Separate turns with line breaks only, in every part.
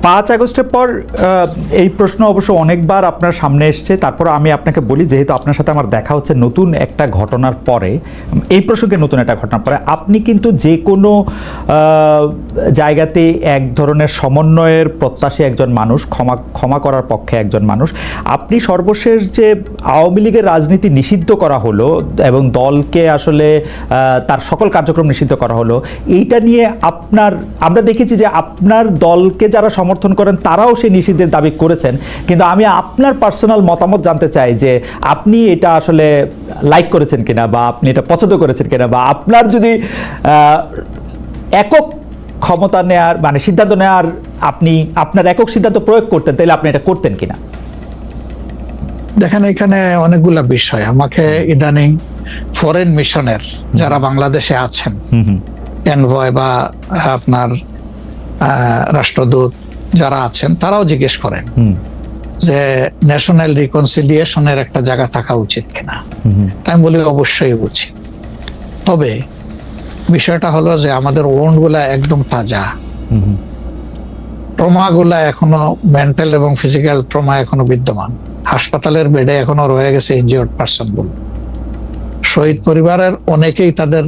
5 আগস্টের পর এই প্রশ্ন অবশ্য অনেকবার আপনার সামনে এসছে, তারপর আমি আপনাকে বলি, যেহেতু আপনার সাথে আমার দেখা হচ্ছে নতুন একটা ঘটনার পরে, এই প্রসঙ্গে নতুন একটা ঘটনার পরে, আপনি কিন্তু যে কোনো জায়গাতে এক ধরনের সমন্বয়ের প্রত্যাশী একজন মানুষ, ক্ষমা করার পক্ষে একজন মানুষ। আপনি সর্বশেষ যে আওয়ামী লীগের রাজনীতি নিষিদ্ধ করা হলো এবং দলকে আসলে তার সকল কার্যক্রম নিষিদ্ধ করা হলো, এইটা নিয়ে আমরা দেখেছি যে আপনার দলকে যারা সমর্থন করেন তারাও সেই নিষিদ্ধের দাবি করেছেন, কিন্তু আমি আপনার পার্সোনাল মতামত জানতে চাই যে আপনি এটা আসলে লাইক করেছেন কিনা, বা আপনি এটা পছন্দ করেছেন কিনা, বা আপনার যদি একক ক্ষমতা নেয়ার মানে সিদ্ধান্ত নেওয়ার, আপনি আপনার একক সিদ্ধান্ত প্রয়োগ করতেন, তাহলে আপনি এটা করতেন কিনা।
দেখেন, এখানে অনেকগুলা বিষয়। আমাকে ইদানিং ফরেন মিশনের যারা বাংলাদেশে আছেন, এনভয় বা আপনার রাষ্ট্রদূত যারা আছেন, তারাও জিজ্ঞেস করেন যে ন্যাশনাল রিকনসিলিয়েশনের একটা জায়গা থাকা উচিত কিনা। আমি বলি অবশ্যই উচিত। তবে বিষয়টা হলো যে আমাদের ওন্ড গুলা একদম তাজা, ট্রমা গুলা এখনো মেন্টাল এবং ফিজিক্যাল ট্রমা এখনো বিদ্যমান। হাসপাতালের বেডে এখনো রয়ে গেছে ইনজিওর্ড পার্সন গুলো। শহীদ পরিবারের অনেকেই তাদের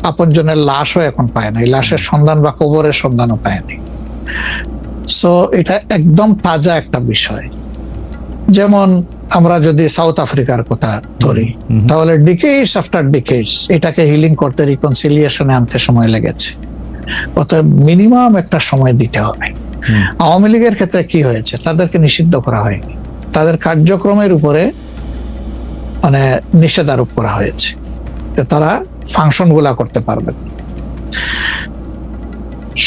আপনজনের লাশও এখন পায় না, লাশের সন্ধান বা কবরের সন্ধানও পায়নি। সো এটা একদম তাজা একটা বিষয়। যেমন আমরা যদি সাউথ আফ্রিকার কথা ধরি, তাহলে ডিকেডস আফটার ডিকেডস এটাকে হিলিং করতে, রিকনসিলিয়েশনে আনতে সময় লেগেছে। অতএব মিনিমাম একটা সময় দিতে হবে। আওয়ামী লীগের ক্ষেত্রে কি হয়েছে, তাদেরকে নিষিদ্ধ করা হয়নি, তাদের কার্যক্রমের উপরে মানে নিষেধ আরোপ করা হয়েছে, তারা ফাংশন গুলা করতে পারবে।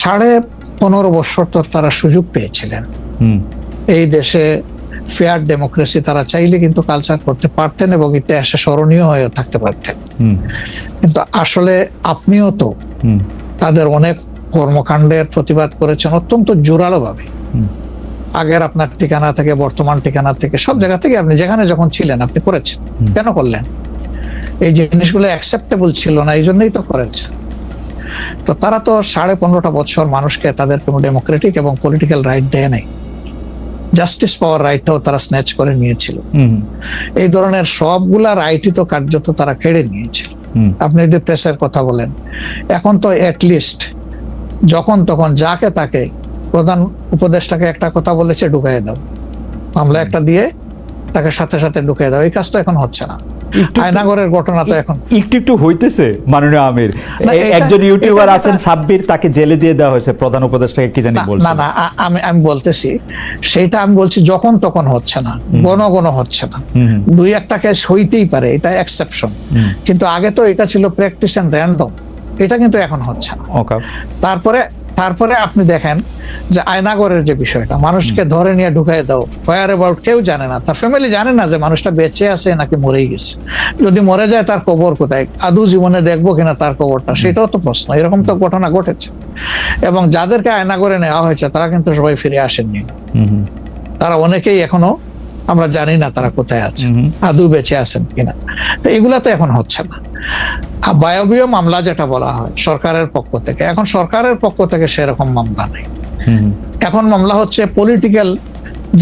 15.5 বছর তো তারা সুযোগ পেয়েছিলেন। এই দেশে ফেয়ার ডেমোক্রেসি তারা চাইলে কিন্তু কালচার করতে পারতেন এবং ইতিহাসে স্মরণীয় হয়ে থাকতে পারতেন। কিন্তু আসলে আপনিও তো তাদের অনেক কর্মকাণ্ডের প্রতিবাদ করেছেন অত্যন্ত জোরালো ভাবে। আগের আপনার ঠিকানা থেকে, বর্তমান ঠিকানা থেকে, সব জায়গা থেকে আপনি যেখানে যখন ছিলেন আপনি করেছেন। কেন করলেন? এই জিনিসগুলো অ্যাকসেপ্টেবল ছিল না, এই জন্যই তো করেছেন। তো তারা তো 15.5 বছর মানুষকে তাদের কোনো ডেমোক্রেটিক এবং পলিটিক্যাল রাইট দেয় নাই। জাস্টিস পাওয়ার রাইটটাও তারা স্ন্যাচ করে নিয়েছিল। এই ধরনের সবগুলা রাইটই তো কার্যত তারা কেড়ে নিয়েছিল। আপনি যদি প্রেসের কথা বলেন, এখন তো অ্যাটলিস্ট যখন তখন যাকে তাকে, প্রধান উপদেষ্টাকে একটা কথা বলেছে ঢুকাই দাও, মামলা একটা দিয়ে তাকে সাথে সাথে ঢুকাই দাও, এই কাজটা এখন হচ্ছে না। আয়নাগরের ঘটনা তো এখন
একটু হইতেছে। মাননীয় আমির, একজন ইউটিউবার আছেন সাব্বির, তাকে জেলে দিয়ে দেওয়া হয়েছে প্রধান উপদেষ্টাকে, কি জানি বলছে।
না, আমি বলতেছি সেটা, আমি বলছি যখন তখন হচ্ছে না, ঘন হচ্ছে না। 2-1টা কেস হইতেই পারে, এটা এক্সেপশন, কিন্তু আগে তো এটা ছিল প্র্যাকটিস এন্ড র্যান্ডম, এটা কিন্তু এখন হচ্ছে না। তারপরে আপনি দেখেন যে আয়নাগরের যে বিষয়টা, মানুষকে ধরে নিয়ে ঢুকাই দাও, হোয়ার অ্যাবাউট কেউ জানে না, তার ফ্যামিলি জানে না যে মানুষটা বেঁচে আছে নাকি মরেই গেছে। যদি মরে যায় তার কবর কোথায়, আদৌ জীবনে দেখবো কিনা তার কবরটা, সেটাও তো প্রশ্ন। এরকম তো ঘটনা ঘটেছে। এবং যাদেরকে আয়নাগরে নেওয়া হয়েছে তারা কিন্তু সবাই ফিরে আসেননি। তারা অনেকেই এখনো আমরা জানি না তারা কোথায় আছে, আদৌ বেঁচে আছেন কিনা। তো এগুলা তো এখন হচ্ছে না। বায়বীয় মামলা যেটা বলা হয় সরকারের পক্ষ থেকে, এখন সরকারের পক্ষ থেকে সেরকম মামলা নেই। এখন মামলা হচ্ছে পলিটিক্যাল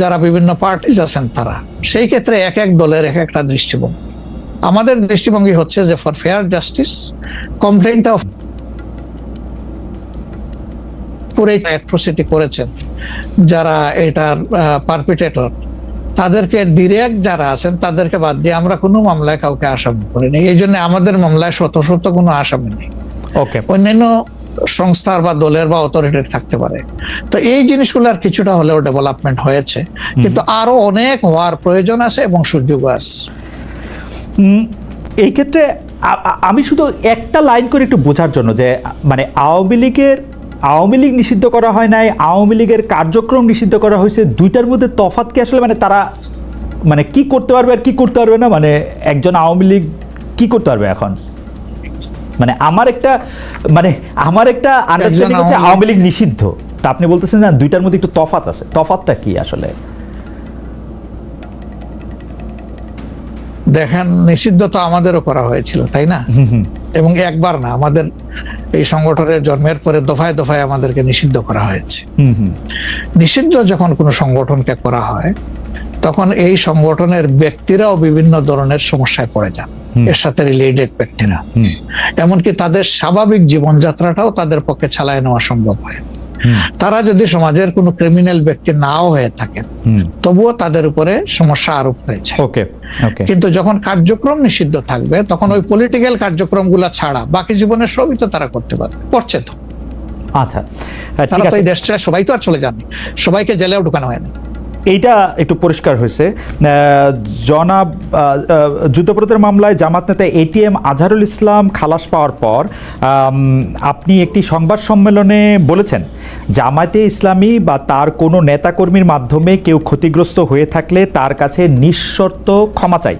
যারা বিভিন্ন পার্টিজ আছেন তারা, সেই ক্ষেত্রে এক এক দলের এক একটা দৃষ্টিভঙ্গি। আমাদের দৃষ্টিভঙ্গি হচ্ছে যে ফর ফেয়ার জাস্টিস, কমপ্লেইনটা পুরো অ্যাট্রোসিটি করেছেন যারা এটার পারপিটেটর, তাদেরকে ডিরেক্ট যারা আছেন তাদেরকে বাদ দিয়ে আমরা কোনো মামলায় কাউকে আসামি করিনি। এই জন্য আমাদের মামলায় শত কোনো আসামি নেই। অন্যান্য সংস্থার বা দলের বা অথরিটির থাকতে পারে। তো এই জিনিসগুলোর কিছুটা হলেও ডেভেলপমেন্ট হয়েছে, কিন্তু আরো অনেক হওয়ার প্রয়োজন আছে এবং সুযোগ আছে।
এই ক্ষেত্রে আমি শুধু একটা লাইন করে একটু বোঝার জন্য, যে মানে আওয়ামী লীগ নিষিদ্ধ করা হয় নাই, আওয়ামী লীগের কার্যক্রম নিষিদ্ধ করা হয়েছে, দুইটার মধ্যে তফাৎ কি আসলে? মানে তারা মানে কি করতে পারবে আর কি করতে পারবে না, মানে একজন আওয়ামী লীগ কি করতে পারবে এখন? মানে আমার একটা আন্ডারস্ট্যান্ডিং হচ্ছে আওয়ামী লীগ নিষিদ্ধ, তা আপনি বলতেছেন না দুইটার মধ্যে একটু তফাৎ আছে। তফাৎটা কি আসলে?
দেখেন, নিষিদ্ধ তো আমাদেরও করা হয়েছিল, তাই না? এবং একবার না, আমাদের এই সংগঠনের জন্মের পরে দফায় দফায় আমাদেরকে নিষিদ্ধ করা হয়েছে। নিষিদ্ধ যখন কোনো সংগঠনকে করা হয়, তখন এই সংগঠনের ব্যক্তিরাও বিভিন্ন ধরনের সমস্যায় পড়ে যান, এর সাথে রিলেটেড ব্যক্তিরা। এমনকি তাদের স্বাভাবিক জীবনযাত্রাটাও তাদের পক্ষে চালায় নেওয়া সম্ভব হয়। তারা যদি সমাজের কোনো ক্রিমিনাল ব্যক্তি নাও হয়ে থাকেন, তবুও তাদের উপরে সমস্যা আরোপ হয়েছে। কিন্তু যখন কার্যক্রম নিষিদ্ধ থাকবে, তখন ওই পলিটিক্যাল কার্যক্রমগুলো ছাড়া বাকি জীবনের সবই তো তারা করতে পারবে, করছে তো।
আচ্ছা,
তারা তো এই দেশটা সবাই তো আর চলে যাননি, সবাইকে জেলেও ঢুকানো হয়নি।
এইটা একটু পরিষ্কার হয়েছে। জনাব যুদ্ধাপরাধের মামলায় জামাত নেতা এটিএম আজহারুল ইসলাম খালাস পাওয়ার পর আপনি একটি সংবাদ সম্মেলনে বলেছেন, জামায়াতে ইসলামী বা তার কোনো নেতাকর্মীর মাধ্যমে কেউ ক্ষতিগ্রস্ত হয়ে থাকলে তার কাছে নিঃশর্ত ক্ষমা চাই।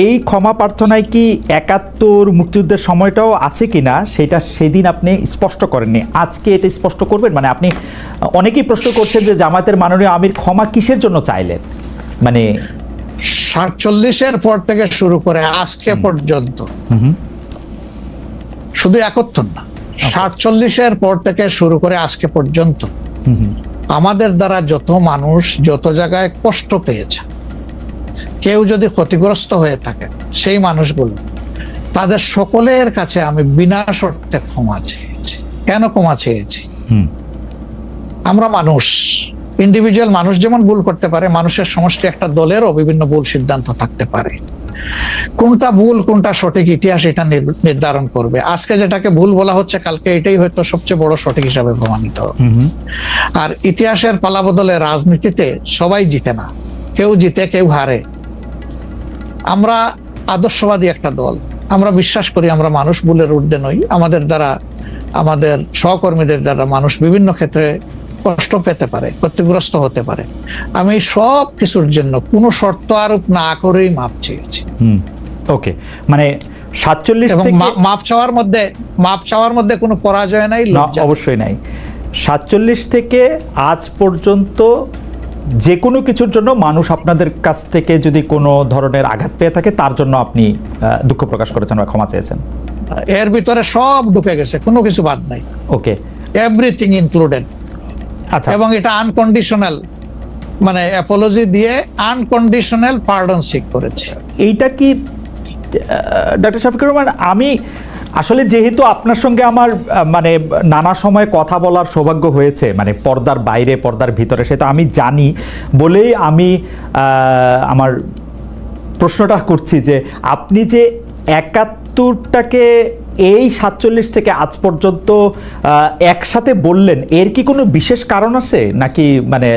এই ক্ষমা প্রার্থনায় কি ৭১ মুক্তিযুদ্ধের সময়টাও আছে কিনা সেটা সেদিন আপনি স্পষ্ট করেননি, আজকে এটা স্পষ্ট করবেন? মানে আপনি, অনেকেই প্রশ্ন করছেন যে জামায়াতের মাননীয় আমির ক্ষমা কিসের জন্য চাইলেন? মানে
৪৭-এর পর থেকে শুরু করে আজকে পর্যন্ত, শুধু ৭১ না, ৪৭-এর পর থেকে শুরু করে আজকে পর্যন্ত আমাদের দ্বারা যত মানুষ যত জায়গায় কষ্ট পেয়েছে, কেউ যদি ক্ষতিগ্রস্ত হয়ে থাকে, সেই মানুষগুলো, তাদের সকলের কাছে আমি বিনা শর্তে ক্ষমা চেয়েছি। কেন ক্ষমা চেয়েছি? আমরা মানুষ, ইন্ডিভিজুয়াল মানুষ যেমন ভুল করতে পারে, মানুষের সমষ্টি একটা দলেরও বিভিন্ন ভুল সিদ্ধান্ত থাকতে পারে। কোনটা ভুল কোনটা সঠিক ইতিহাস এটা নির্ধারণ করবে। আজকে যেটাকে ভুল বলা হচ্ছে, কালকে এটাই হয়তো সবচেয়ে বড় সঠিক হিসাবে প্রমাণিত হবে। আর ইতিহাসের পালাবদলে রাজনীতিতে সবাই জিতে না, কেউ জিতে কেউ হারে। আমরা আদর্শবাদী একটা দল, আমরা বিশ্বাস করি আমরা মানুষ ভুলের ঊর্ধ্বে নই। আমাদের দ্বারা, আমাদের সহকর্মীদের দ্বারা মানুষ বিভিন্ন ক্ষেত্রে কষ্ট পেতে পারে, ক্ষতিগ্রস্ত হতে পারে। আমি সব কিছুর জন্য কোনো শর্ত আরোপ না করেই মাপ চেয়েছি।
ওকে, মানে ৪৭
এবং মাপ চাওয়ার মধ্যে কোনো পরাজয় নাই,
অবশ্যই নাই। ৪৭ থেকে আজ পর্যন্ত যে কোনো কিছুর জন্য মানুষ আপনাদের কাছ থেকে যদি কোনো ধরনের আঘাত পেয়ে থাকে, তার জন্য আপনি দুঃখ প্রকাশ করেছেন বা ক্ষমা চেয়েছেন।
এর ভিতরে সব ঢুকে গেছে, কোনো কিছু বাদ নাই।
ওকে,
এভরিথিং ইনক্লুডেড। আচ্ছা, এবং এটা আনকন্ডিশনাল, মানে অ্যাপোলজি দিয়ে আনকন্ডিশনাল পার্ডন সিক করেছে।
এইটা কি ডক্টর শফিকুর রহমান, আমি আসলে যেহেতু আপনার সঙ্গে আমার মানে নানা সময় কথা বলার সৌভাগ্য হয়েছে, মানে পর্দার বাইরে পর্দার ভিতরে, সেটা আমি জানি বলেই আমি আমার প্রশ্নটা করছি যে আপনি যে ৭১টাকে এই ৪৭ থেকে আজ পর্যন্ত একসাথে বললেন, এর কি কোনো বিশেষ কারণ আছে নাকি? মানে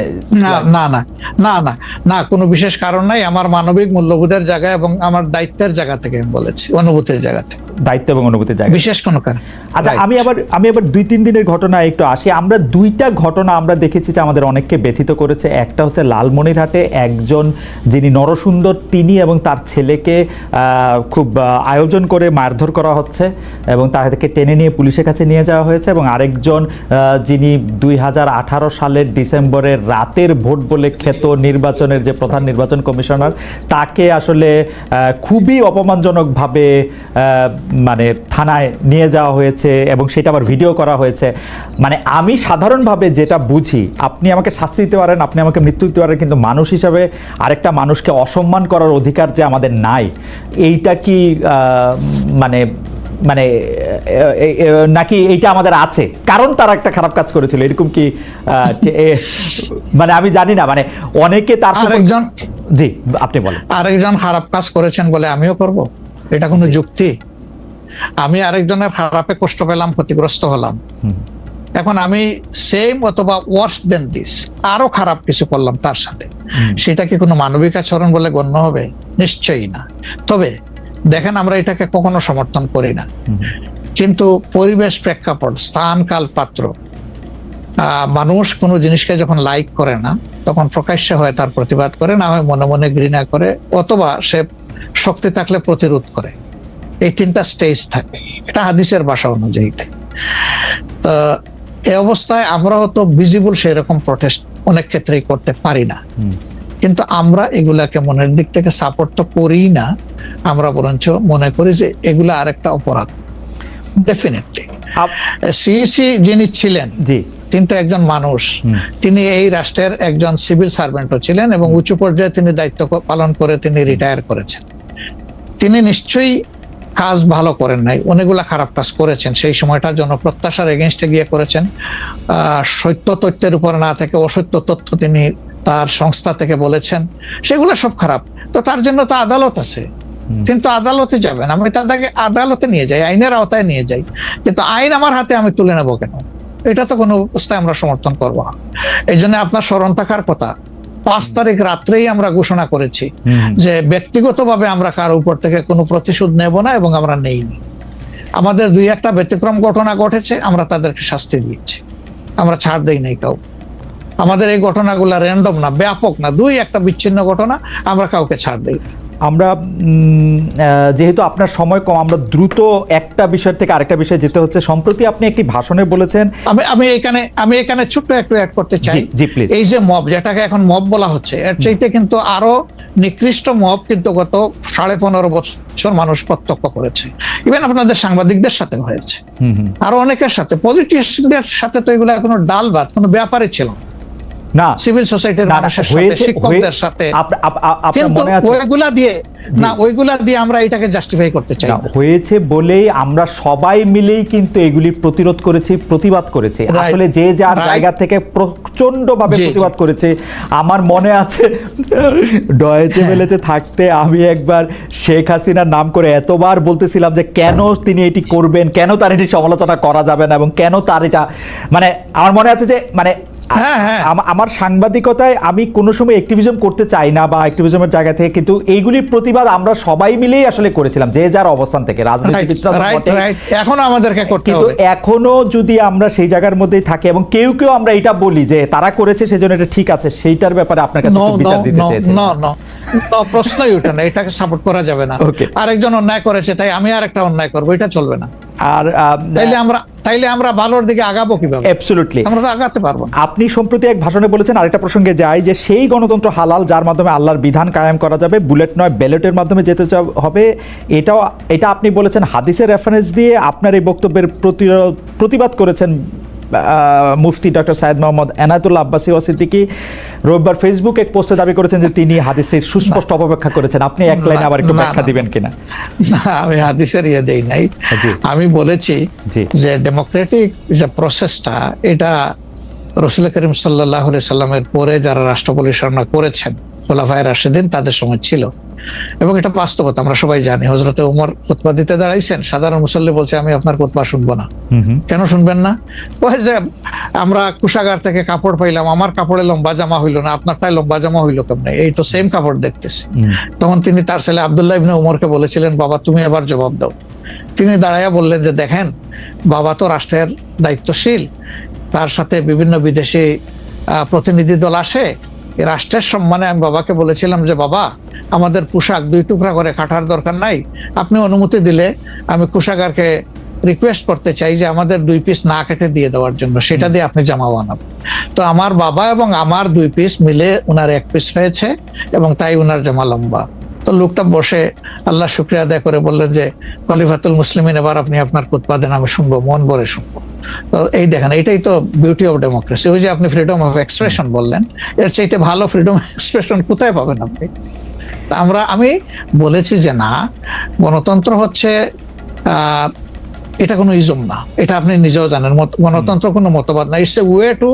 না, কোনো বিশেষ কারণ নাই। আমার মানবিক মূল্যবোধের জায়গা এবং আমার দায়িত্বের জায়গা থেকে আমি বলেছি, অনুভূতির জায়গা থেকে,
দায়িত্ব এবং অনুভূতির জায়গা,
বিশেষ কোনো কারণ।
আচ্ছা, আমি আবার ২-৩ দিনের ঘটনা একটু আসি। আমরা ২টা ঘটনা আমরা দেখেছি যে আমাদের অনেককে ব্যথিত করেছে। একটা হচ্ছে লালমনিরহাটে একজন যিনি নরসুন্দর, তিনি এবং তার ছেলেকে খুব আয়োজন করে মারধর করা হচ্ছে এবং তাদেরকে টেনে নিয়ে পুলিশের কাছে নিয়ে যাওয়া হয়েছে। এবং আরেকজন যিনি ২০১৮ সালের ডিসেম্বরের রাতের ভোট বলে খ্যাত নির্বাচনের যে প্রধান নির্বাচন কমিশনার, তাকে আসলে খুবই অপমানজনকভাবে মানে থানায় নিয়ে যাওয়া হয়েছে এবং সেটা আবার ভিডিও করা হয়েছে। মানে আমি সাধারণভাবে যেটা বুঝি, আপনি আমাকে শাস্তি দিতে পারেন, আপনি আমাকে মৃত্যু দিতে পারেন, কিন্তু মানুষ হিসাবে আরেকটা মানুষকে অসম্মান করার অধিকার যে আমাদের নাই, এইটা কি মানে মানে নাকি এইটা আমাদের আছে কারণ তারা একটা খারাপ কাজ করেছিল, এরকম কি? মানে আমি জানি না, মানে অনেকে তার
আরেকজন,
জি আপনি বলেন,
আরেকজন খারাপ কাজ করেছেন বলে আমিও করব, এটা কোনো যুক্তি? আমি আরেকজনের খারাপে কষ্ট পেলাম, ক্ষতিগ্রস্ত হলাম, এখন আমি সেম অথবা ওয়ার্স দেন দিস আরো খারাপ কিছু করলাম তার সাথে, সেটা কি কোনো মানবিক আচরণ বলে গণ্য হবে? নিশ্চয়ই না। তবে দেখেন, আমরা এটাকে কখনো সমর্থন করি না, কিন্তু পরিবেশ, প্রেক্ষাপট, স্থান, কাল, পাত্র, মানুষ কোনো জিনিসকে যখন লাইক করে না, তখন প্রকাশ্যে হয় তার প্রতিবাদ করে, না হয় মনে মনে ঘৃণা করে, অথবা সে শক্তি থাকলে প্রতিরোধ করে। এই 3টা স্টেজ থাকে, এটা হাদিসের ভাষা অনুযায়ী। এই অবস্থায় আমরা হয়তো ভিজিবল সেরকম প্রটেস্ট অনেক ক্ষেত্রেই করতে পারি না, কিন্তু আমরা এগুলাকে মনের দিক থেকে সাপোর্ট তো করি না, আমরা বরঞ্চ মনে করি যে এগুলা আরেকটা অপরাধ, ডেফিনেটলি সিইসি যিনি ছিলেন
জি
কিন্তু একজন মানুষ, তিনি এই রাষ্ট্রের একজন সিভিল সার্ভেন্টও ছিলেন এবং উঁচু পর্যায়ে তিনি দায়িত্ব পালন করে তিনি রিটায়ার করেছেন। তিনি নিশ্চয়ই কাজ ভালো করেন নাই, অনেকগুলা খারাপ কাজ করেছেন। সেই সময়টা জনপ্রত্যাশার এগেনস্টে গিয়ে করেছেন। সত্য তথ্যের উপর না থেকে অসত্য তথ্য তিনি তার সংস্থা থেকে বলেছেন, সেগুলো সব খারাপ। তো তার জন্য তো আদালত আছে, কিন্তু আদালতে যাবেন, আমি তাদেরকে আদালতে নিয়ে যাই, আইনের আওতায় নিয়ে যাই, কিন্তু আইন আমার হাতে আমি তুলে নেবো কেন? এটা তো কোনো অবস্থায় আমরা সমর্থন করবো না। এই জন্য আপনার স্মরণ থাকার কথা, 5 তারিখ রাত্রেই আমরা ঘোষণা করেছি যে ব্যক্তিগতভাবে আমরা কারো উপর থেকে কোনো প্রতিশোধ নেব না এবং আমরা নেইনি। আমাদের 2-1টা ব্যতিক্রম ঘটনা ঘটেছে, আমরা তাদেরকে শাস্তি দিয়েছি, আমরা ছাড় দেই নাই কাউ। আমাদের এই ঘটনাগুলো র্যান্ডম না, ব্যাপক না, 2-1টা বিচ্ছিন্ন ঘটনা, আমরা কাউকে ছাড় দেই।
আমরা যেহেতু আপনার সময় কম, আমরা দ্রুত একটা বিষয় থেকে আরেকটা বিষয়ে যেতে হচ্ছে। সম্প্রতি আপনি একটি ভাষণে বলেছেন,
আমি এখানে ছোট্ট একটু অ্যাড করতে চাই।
জি প্লিজ।
এই যে মব, যেটাকে এখন মব বলা হচ্ছে, এর চাইতে কিন্তু আরো নিকৃষ্ট মব কিন্তু গত 15.5 বছর মানুষ প্রত্যক্ষ করেছে। ইভেন আপনাদের সাংবাদিকদের সাথে হয়েছে, আরো অনেকের সাথে, পলিটিশিয়ানদের সাথে তো এগুলো কোনো ডাল ভাত, কোনো ব্যাপারই ছিল
না,
সিভিল সোসাইটির মানুষের সাথে, শিক্ষকদের সাথে। কিন্তু ওইগুলা দিয়ে আমরা এটাকে জাস্টিফাই করতে চাই
হয়েছে বলেই আমরা সবাই মিলেই কিন্তু এগুলি প্রতিরোধ করেছি, প্রতিবাদ করেছি। আসলে যে যার জায়গা থেকে প্রচন্ড ভাবে প্রতিবাদ করেছে। আমার মনে আছে ডয়েচে ভেলেতে থাকতে আমি একবার শেখ হাসিনার নাম করে এতবার বলতেছিলাম যে কেন তিনি এটি করবেন, কেন তার এটি সমালোচনা করা যাবে না, এবং কেন তার এটা, মানে আমার মনে আছে যে মানে আমার সাংবাদিকতায় আমি কোনো সময় অ্যাক্টিভিজম করতে চাই না বা অ্যাক্টিভিজমের জায়গা থেকে, কিন্তু এইগুলির প্রতিবাদ আমরা সবাই মিলেই আসলে করেছিলাম, যে যার অবস্থান থেকে।
এখনো আমাদেরকে করতে হবে,
এখনো যদি আমরা সেই জায়গার মধ্যেই থাকি এবং কেউ কেউ আমরা এটা বলি যে তারা করেছে সেজন্য এটা ঠিক আছে, সেইটার ব্যাপারে আপনার কাছে বিচার দিতে চাইছি।
প্রশ্নই ওঠে না, এটাকে সাপোর্ট করা যাবে না। আরেকজন অন্যায় করেছে তাই আমি আরেকটা অন্যায় করবো, এটা চলবে না। আর তাইলে আমরা ভালোর দিকে আগাবো কিভাবে?
অ্যাবসলিউটলি আমরা
আগাতে পারবো।
আপনি সম্প্রতি এক ভাষণে বলেছেন, আরেকটা প্রসঙ্গে যাই, যে সেই গণতন্ত্র হালাল যার মাধ্যমে আল্লাহর বিধান কায়েম করা যাবে, বুলেট নয় ব্যালটের মাধ্যমে যেতে হবে। এটা আপনি বলেছেন হাদিসের রেফারেন্স দিয়ে। আপনার এই বক্তব্যের প্রতিবাদ করেছেন মুফতি ডক্টর সাইয়েদ মোহাম্মদ এনায়েতুল্লাহ আব্বাসী সিদ্দিকী। রবিবার ফেসবুক এক পোস্টে দাবি করেছেন যে তিনি হাদিসের সুস্পষ্ট অপব্যাখ্যা করেছেন। আপনি এক লাইনে আবার একটু ব্যাখ্যা দিবেন কিনা?
না, আমি হাদিসের দেই নাই। আমি বলেছি যে ডেমোক্রেটিক যে প্রসেসটা, এটা রাসূল করিম সাল্লাল্লাহু আলাইহি সাল্লামের পরে যারা রাষ্ট্র পরিচালনা করেছেন খোলাফায়ে রাশিদিন, তাদের সময় ছিল, এবং এটা বাস্তবতা আমরা সবাই জানি। হযরতে ওমর খুতবা দিতে দাঁড়াইছেন, সাধারণ মুসল্লি বলছে আমি আপনার খুতবা শুনবো না। কেন শুনবেন না? ওই যে আমরা কুশাগার থেকে কাপড় পাইলাম, আমার কাপড়ে লম্বা জামা হইলো না, আপনারটাই লম্বা জামা হইলো কেমনে? এই তো সেম কাপড় দেখতেছি। তখন তিনি তার ছেলে আব্দুল্লাহ ইবনে ওমরকে বলেছিলেন, বাবা তুমি এবার জবাব দাও। তিনি দাঁড়াইয়া বললেন যে দেখেন, বাবা তো রাষ্ট্রের দায়িত্বশীল, তার সাথে বিভিন্ন বিদেশি প্রতিনিধি দল আসে, এই রাষ্ট্রের সম্মানে আমি বাবাকে বলেছিলাম যে বাবা আমাদের পোশাক 2 টুকরা করে কাটার দরকার নাই, আপনি অনুমতি দিলে আমি কুশাগারকে রিকোয়েস্ট করতে চাই যে আমাদের 2 পিস না কেটে দিয়ে দেওয়ার জন্য, সেটা দিয়ে আপনি জামা বানাবেন। তো আমার বাবা এবং আমার 2 পিস মিলে উনার 1 পিস হয়েছে এবং তাই উনার জামা লম্বা। তো লোকটা বসে আল্লাহ শুকরিয়া আদায় করে বললেন যে খলিফাতুল মুসলিমিন, এবার আপনি আপনার খুতবা দেন, আমি শুনবো, মন ভরে শুনবো। তো এই দেখেন, এটাই তো বিউটি অফ ডেমোক্রেসি। ওই যে আপনি ফ্রিডম অফ এক্সপ্রেশন বললেন, এর চাইতে ভালো ফ্রিডম অফ এক্সপ্রেশন কোথায় পাবেন আপনি? আমি বলেছি যে না, গণতন্ত্র হচ্ছে এটা কোনো ইজম না, এটা আপনি নিজেও জানেন। গণতন্ত্র কোনো মতবাদ না, it's a way to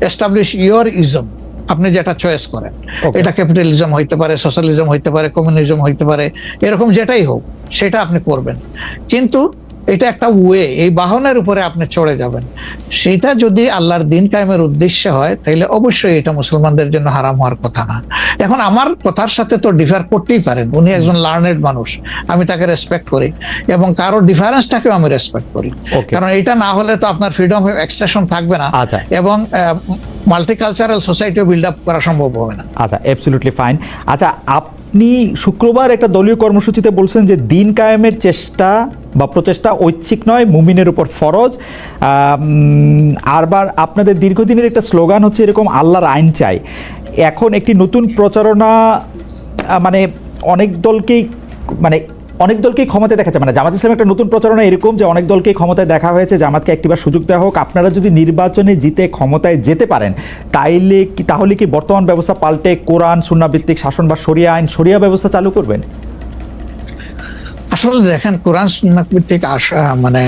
establish your ism. আপনি যেটা চয়েস করেন, এটা ক্যাপিটালিজম হইতে পারে, সোশ্যালিজম হইতে পারে, কমিউনিজম হইতে পারে, এরকম যেটাই হোক সেটা আপনি করবেন। কিন্তু এটা একটা ওয়ে, এই বাহনের উপরে আপনি চড়ে যাবেন। সেটা যদি আল্লাহর দিন কায়েমের উদ্দেশ্যে হয় তাহলে অবশ্যই এটা মুসলমানদের জন্য হারাম হওয়ার কথা না। এখন আমার কথার সাথে তো ডিফার করতেই পারেন, উনি একজন লার্নেড মানুষ, আমি তাকে রেসপেক্ট করি এবং কারো ডিফারেন্সটাকেও আমি রেসপেক্ট করি, কারণ এটা না হলে তো আপনার ফ্রিডম অফ এক্সপ্রেশন থাকবে না এবং মাল্টিকালচারাল সোসাইটিও বিল্ড আপ করা সম্ভব হবে না।
আচ্ছা, অ্যাবসলিউটলি ফাইন। আচ্ছা, আপনি শুক্রবার একটা দলীয় কর্মসূচিতে বলছেন যে দিন কায়েমের চেষ্টা বা প্রচেষ্টা ঐচ্ছিক নয়, মুমিনের উপর ফরজ। আরবার আপনাদের দীর্ঘদিনের একটা স্লোগান হচ্ছে এরকম, আল্লাহর আইন চাই। এখন একটি নতুন প্রচারণা, মানে অনেক দলকেই, মানে অনেক দলকেই ক্ষমতায় দেখা যায়, মানে জামাত ইসলাম একটা নতুন প্রচারণা এরকম যে অনেক দলকেই ক্ষমতায় দেখা হয়েছে, জামাতকে একটিবার সুযোগ দেওয়া হোক, আপনারা যদি নির্বাচনে জিতে ক্ষমতায় যেতে পারেন তাহলে কি বর্তমান ব্যবস্থা পাল্টে কোরআন সুন্নাহ ভিত্তিক শাসন বা শরিয়া আইন শরিয়া ব্যবস্থা চালু করবেন?
আসলে দেখেন, কোরআন সুন্নাহ ভিত্তিক মানে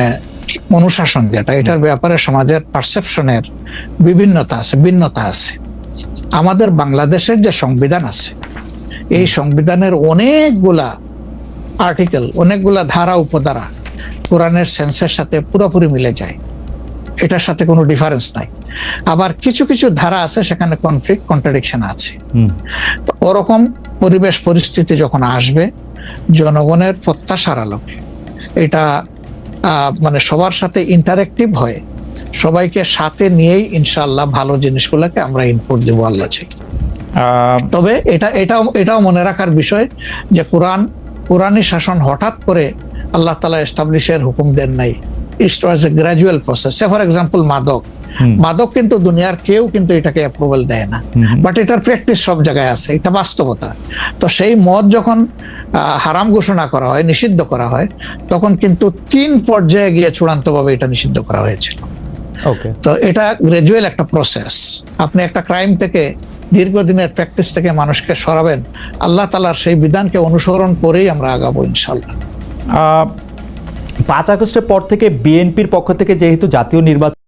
অনুশাসন যেটা, এটার ব্যাপারে সমাজের পারসেপশনের বিভিন্নতা আছে, ভিন্নতা আছে। আমাদের বাংলাদেশের যে সংবিধান আছে, এই সংবিধানের অনেকগুলা আর্টিকেল, অনেকগুলা ধারা উপধারা কোরআনের সেন্সের সাথে পুরোপুরি মিলে যায়, এটার সাথে কোনো ডিফারেন্স নাই। আবার কিছু কিছু ধারা আছে সেখানে কনফ্লিক্ট, কন্ট্রাডিকশন আছে। তো ওরকম পরিবেশ পরিস্থিতি যখন আসবে, জনগণের প্রত্যাশার আলোকে এটা মানে সবার সাথে ইন্টারেক্টিভ হয়, সবাইকে সাথে নিয়েই ইনশাআল্লাহ ভালো জিনিসগুলোকে আমরা ইনপুট দেবো আল্লাহ চাই। তবে এটাও মনে রাখার বিষয় যে কোরআনি শাসন হঠাৎ করে আল্লাহ তাআলা এস্টাবলিশের হুকুম দেন নাই। It was a gradual process. For example মাদক কিন্তু দুনিয়ার কেউ কিন্তু এটাকে অ্যাপ্রুভাল দেয় না, বাট এটার প্র্যাকটিস সব জায়গায় আছে, এটা বাস্তবতা। তো সেই মদ যখন হারাম ঘোষণা করা হয়, নিষিদ্ধ করা হয়, তখন কিন্তু 3 পর্যায়ে গিয়ে চূড়ান্তভাবে এটা নিষিদ্ধ করা হয়েছিল। তো এটা গ্রাজুয়াল একটা প্রসেস। আপনি একটা ক্রাইম থেকে, দীর্ঘদিনের প্র্যাকটিস থেকে মানুষকে সরাবেন, আল্লাহ তাআলার সেই বিধানকে অনুসরণ করেই আমরা আগাবো ইনশাআল্লাহ।
5 আগস্টের পর থেকে বিএনপির পক্ষ থেকে যেহেতু জাতীয় নির্বাচন